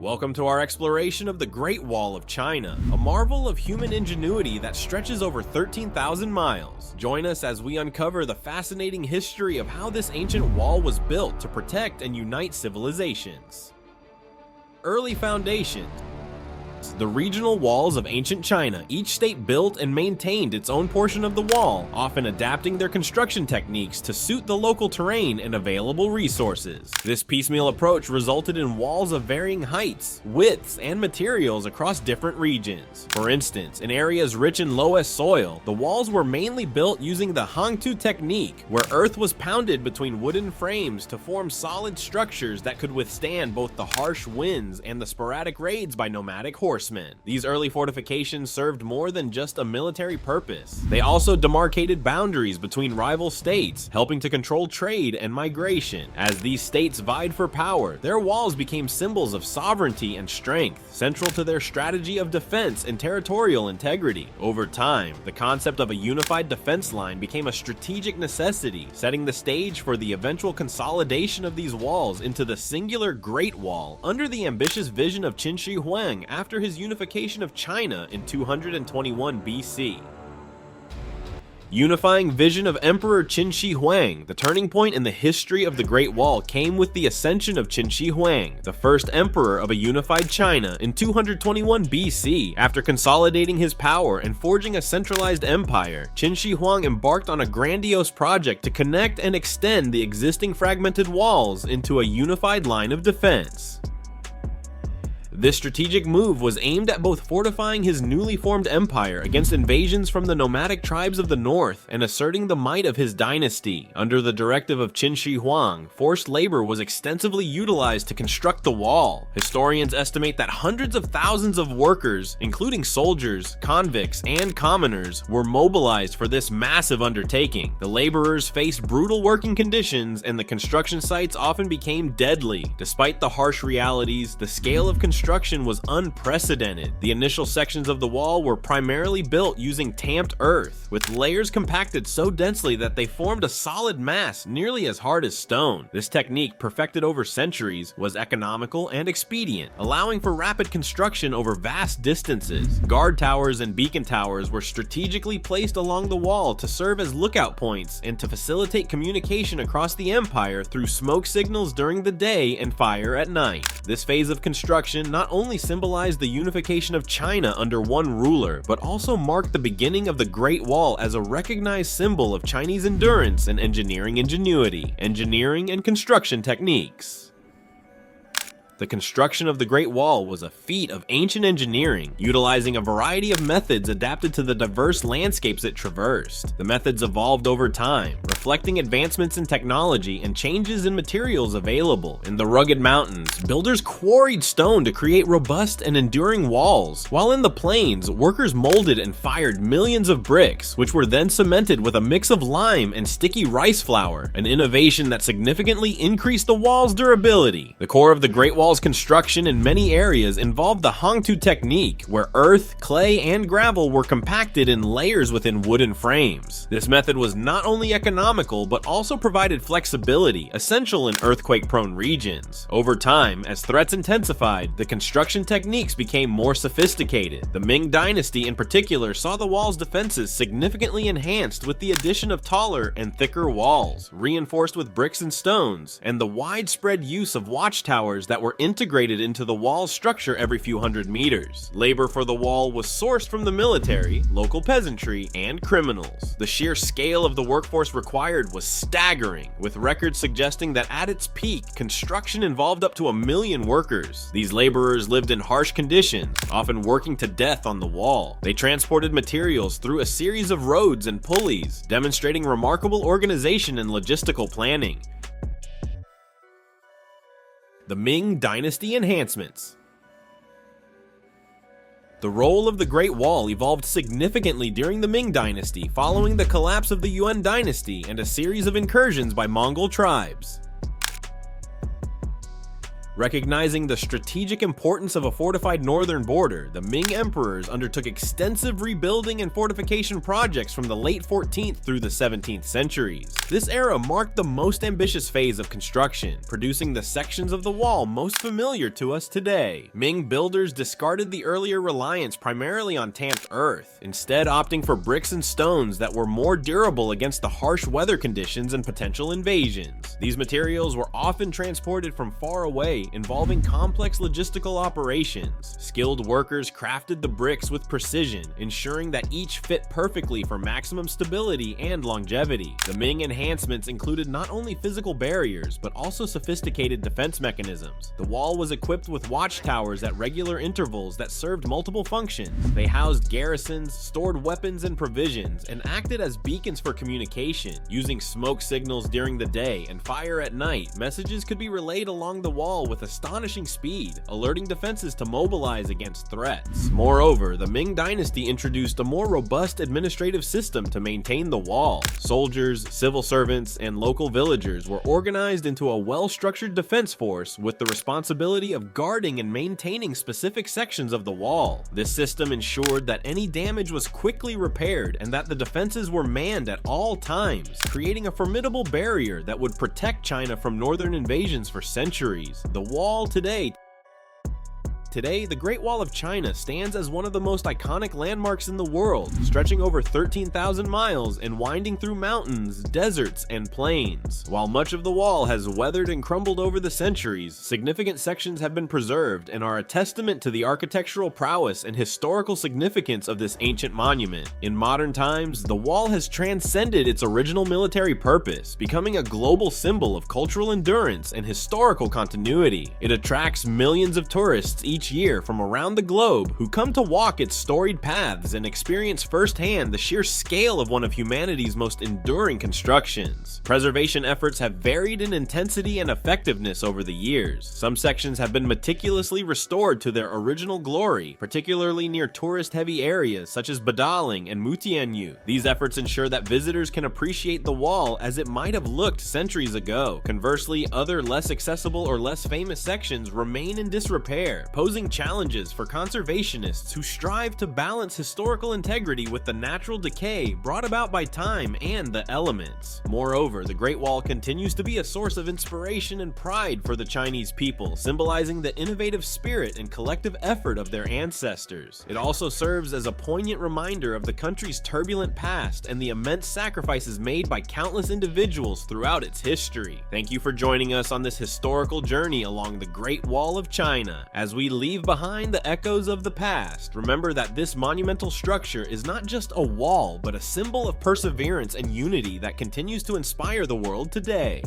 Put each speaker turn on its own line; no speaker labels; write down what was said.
Welcome to our exploration of the Great Wall of China, a marvel of human ingenuity that stretches over 13,000 miles. Join us as we uncover the fascinating history of how this ancient wall was built to protect and unite civilizations. Early foundations. The regional walls of ancient China. Each state built and maintained its own portion of the wall, often adapting their construction techniques to suit the local terrain and available resources. This piecemeal approach resulted in walls of varying heights, widths, and materials across different regions. For instance, in areas rich in loess soil, the walls were mainly built using the Hangtu technique, where earth was pounded between wooden frames to form solid structures that could withstand both the harsh winds and the sporadic raids by nomadic horsemen. These early fortifications served more than just a military purpose. They also demarcated boundaries between rival states, helping to control trade and migration. As these states vied for power, their walls became symbols of sovereignty and strength, central to their strategy of defense and territorial integrity. Over time, the concept of a unified defense line became a strategic necessity, setting the stage for the eventual consolidation of these walls into the singular Great Wall under the ambitious vision of Qin Shi Huang after his unification of China in 221 BC. Unifying vision of Emperor Qin Shi Huang. The turning point in the history of the Great Wall came with the ascension of Qin Shi Huang, the first emperor of a unified China, in 221 BC. After consolidating his power and forging a centralized empire, Qin Shi Huang embarked on a grandiose project to connect and extend the existing fragmented walls into a unified line of defense. This strategic move was aimed at both fortifying his newly formed empire against invasions from the nomadic tribes of the north and asserting the might of his dynasty. Under the directive of Qin Shi Huang, forced labor was extensively utilized to construct the wall. Historians estimate that hundreds of thousands of workers, including soldiers, convicts, and commoners, were mobilized for this massive undertaking. The laborers faced brutal working conditions, and the construction sites often became deadly. Despite the harsh realities, the scale of construction was unprecedented. The initial sections of the wall were primarily built using tamped earth, with layers compacted so densely that they formed a solid mass nearly as hard as stone. This technique, perfected over centuries, was economical and expedient, allowing for rapid construction over vast distances. Guard towers and beacon towers were strategically placed along the wall to serve as lookout points and to facilitate communication across the empire through smoke signals during the day and fire at night. This phase of construction not only symbolized the unification of China under one ruler, but also marked the beginning of the Great Wall as a recognized symbol of Chinese endurance and engineering ingenuity, engineering and construction techniques. The construction of the Great Wall was a feat of ancient engineering, utilizing a variety of methods adapted to the diverse landscapes it traversed. The methods evolved over time, reflecting advancements in technology and changes in materials available. In the rugged mountains, builders quarried stone to create robust and enduring walls, while in the plains, workers molded and fired millions of bricks, which were then cemented with a mix of lime and sticky rice flour, an innovation that significantly increased the wall's durability. The core of the Great Wall construction in many areas involved the Hangtu technique, where earth, clay, and gravel were compacted in layers within wooden frames. This method was not only economical, but also provided flexibility, essential in earthquake-prone regions. Over time, as threats intensified, the construction techniques became more sophisticated. The Ming dynasty in particular saw the wall's defenses significantly enhanced with the addition of taller and thicker walls, reinforced with bricks and stones, and the widespread use of watchtowers that were integrated into the wall's structure every few hundred meters. Labor for the wall was sourced from the military, local peasantry, and criminals. The sheer scale of the workforce required was staggering, with records suggesting that at its peak, construction involved up to 1 million workers. These laborers lived in harsh conditions, often working to death on the wall. They transported materials through a series of roads and pulleys, demonstrating remarkable organization and logistical planning. The Ming Dynasty enhancements. The role of the Great Wall evolved significantly during the Ming Dynasty following the collapse of the Yuan Dynasty and a series of incursions by Mongol tribes. Recognizing the strategic importance of a fortified northern border, the Ming emperors undertook extensive rebuilding and fortification projects from the late 14th through the 17th centuries. This era marked the most ambitious phase of construction, producing the sections of the wall most familiar to us today. Ming builders discarded the earlier reliance primarily on tamped earth, instead opting for bricks and stones that were more durable against the harsh weather conditions and potential invasions. These materials were often transported from far away, involving complex logistical operations. Skilled workers crafted the bricks with precision, ensuring that each fit perfectly for maximum stability and longevity. The Ming enhancements included not only physical barriers, but also sophisticated defense mechanisms. The wall was equipped with watchtowers at regular intervals that served multiple functions. They housed garrisons, stored weapons and provisions, and acted as beacons for communication. Using smoke signals during the day and fire at night, messages could be relayed along the wall with astonishing speed, alerting defenses to mobilize against threats. Moreover, the Ming dynasty introduced a more robust administrative system to maintain the wall. Soldiers, civil servants, and local villagers were organized into a well-structured defense force with the responsibility of guarding and maintaining specific sections of the wall. This system ensured that any damage was quickly repaired and that the defenses were manned at all times, creating a formidable barrier that would protect China from northern invasions for centuries. The wall today, the Great Wall of China stands as one of the most iconic landmarks in the world, stretching over 13,000 miles and winding through mountains, deserts, and plains. While much of the wall has weathered and crumbled over the centuries, significant sections have been preserved and are a testament to the architectural prowess and historical significance of this ancient monument. In modern times, the wall has transcended its original military purpose, becoming a global symbol of cultural endurance and historical continuity. It attracts millions of tourists each year from around the globe who come to walk its storied paths and experience firsthand the sheer scale of one of humanity's most enduring constructions. Preservation efforts have varied in intensity and effectiveness over the years. Some sections have been meticulously restored to their original glory, particularly near tourist-heavy areas such as Badaling and Mutianyu. These efforts ensure that visitors can appreciate the wall as it might have looked centuries ago. Conversely, other less accessible or less famous sections remain in disrepair, posing challenges for conservationists who strive to balance historical integrity with the natural decay brought about by time and the elements. Moreover, the Great Wall continues to be a source of inspiration and pride for the Chinese people, symbolizing the innovative spirit and collective effort of their ancestors. It also serves as a poignant reminder of the country's turbulent past and the immense sacrifices made by countless individuals throughout its history. Thank you for joining us on this historical journey along the Great Wall of China. As we leave behind the echoes of the past, remember that this monumental structure is not just a wall, but a symbol of perseverance and unity that continues to inspire the world today.